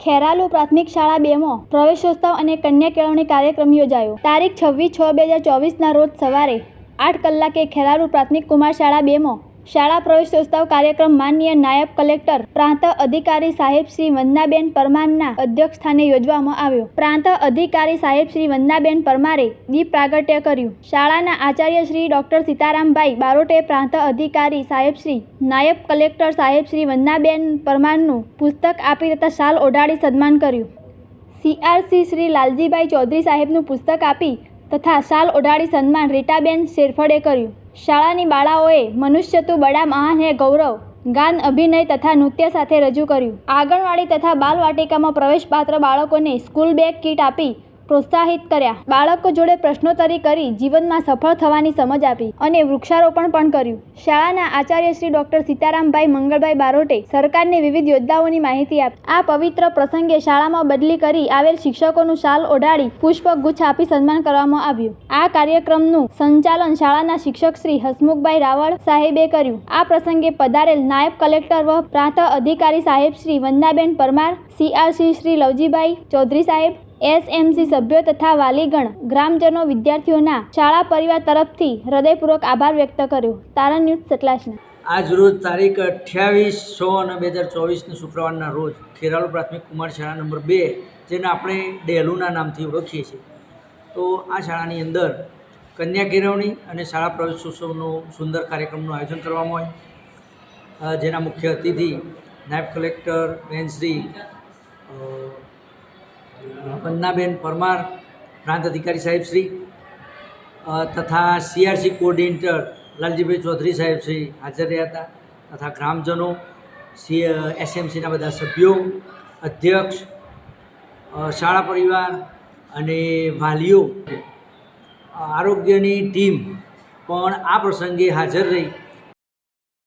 ખેરાલુ પ્રાથમિક શાળા 2માં પ્રવેશોત્સવ અને કન્યા કેળવણી કાર્યક્રમ યોજાયો. તારીખ 26/6/2024ના રોજ સવારે 8 કલાકે ખેરાલુ પ્રાથમિક કુમાર શાળા 2માં શાળા પ્રવેશોત્સવ કાર્યક્રમ માનનીય નાયબ કલેક્ટર પ્રાંત અધિકારી સાહેબ શ્રી વંદનાબેન પરમારના અધ્યક્ષસ્થાને યોજવામાં આવ્યો. પ્રાંત અધિકારી સાહેબ શ્રી વંદનાબેન પરમારે દીપ પ્રાગટ્ય કર્યું. શાળાના આચાર્ય શ્રી ડોક્ટર સીતારામભાઈ બારોટે પ્રાંત અધિકારી સાહેબ શ્રી નાયબ કલેક્ટર સાહેબ શ્રી વંદનાબેન પરમારનું પુસ્તક આપી તથા શાલ ઓઢાડી સન્માન કર્યું. CRC શ્રી લાલજીભાઈ ચૌધરી સાહેબનું પુસ્તક આપી તથા શાલ ઓઢાડી સન્માન રીટાબેન શેરફળે કર્યું. શાળાની બાળાઓએ મનુષ્ય તું બડા મહાન હે ગૌરવ ગાન અભિનય તથા નૃત્ય સાથે રજૂ કર્યું. આંગણવાડી તથા બાલવાટિકામાં પ્રવેશપાત્ર બાળકોને સ્કૂલ બેગ કીટ આપી પ્રોત્સાહિત કર્યા. બાળકો જોડે પ્રશ્નોત્તરી કરી જીવનમાં સફળ થવાની સમજ આપી અને વૃક્ષારોપણ પણ કર્યું. શાળાના આચાર્ય શ્રી ડોક્ટર સીતારામભાઈ મંગળભાઈ બારોટે સરકારની વિવિધ યોજનાઓની માહિતી આપી. આ પવિત્ર પ્રસંગે શાળામાં બદલી કરી આવેલ શિક્ષકોનું શાલ ઓઢાડી પુષ્પગુચ્છ આપી સન્માન કરવામાં આવ્યું. આ કાર્યક્રમનું સંચાલન શાળાના શિક્ષક શ્રી હસમુખભાઈ રાવળ સાહેબે કર્યું. આ પ્રસંગે પધારેલ નાયબ કલેક્ટર વ પ્રાંત અધિકારી સાહેબ શ્રી વંદનાબેન પરમાર, CRC શ્રી લવજીભાઈ ચૌધરી સાહેબ, SMC સભ્યો તથા વાલીગણ, ગ્રામજનો, વિદ્યાર્થીઓના શાળા પરિવાર તરફથી હૃદયપૂર્વક આભાર વ્યક્ત કર્યો. તારણ ન્યૂઝ સતલાસના આજ રોજ તારીખ 28/6/2024 શુક્રવારના રોજ ખેરાલુ પ્રાથમિક કુમાર શાળા નંબર 2, જેને આપણે ડેલુના નામથી ઓળખીએ છીએ, તો આ શાળાની અંદર કન્યા કેળવણી અને શાળા પ્રવેશોત્સવનો સુંદર કાર્યક્રમનું આયોજન કરવામાં આવ્યું. જેના મુખ્ય અતિથિ નાયબ કલેક્ટર બેન શ્રી વંદનાબેન પરમાર, પ્રાંત અધિકારી સાહેબ શ્રી તથા CRC કોઓર્ડિનેટર લાલજીભાઈ ચૌધરી સાહેબ શ્રી હાજર રહ્યા હતા. તથા ગ્રામજનો, SMCના બધા સભ્યો, અધ્યક્ષ, શાળા પરિવાર અને વાલીઓ, આરોગ્યની ટીમ પણ આ પ્રસંગે હાજર રહી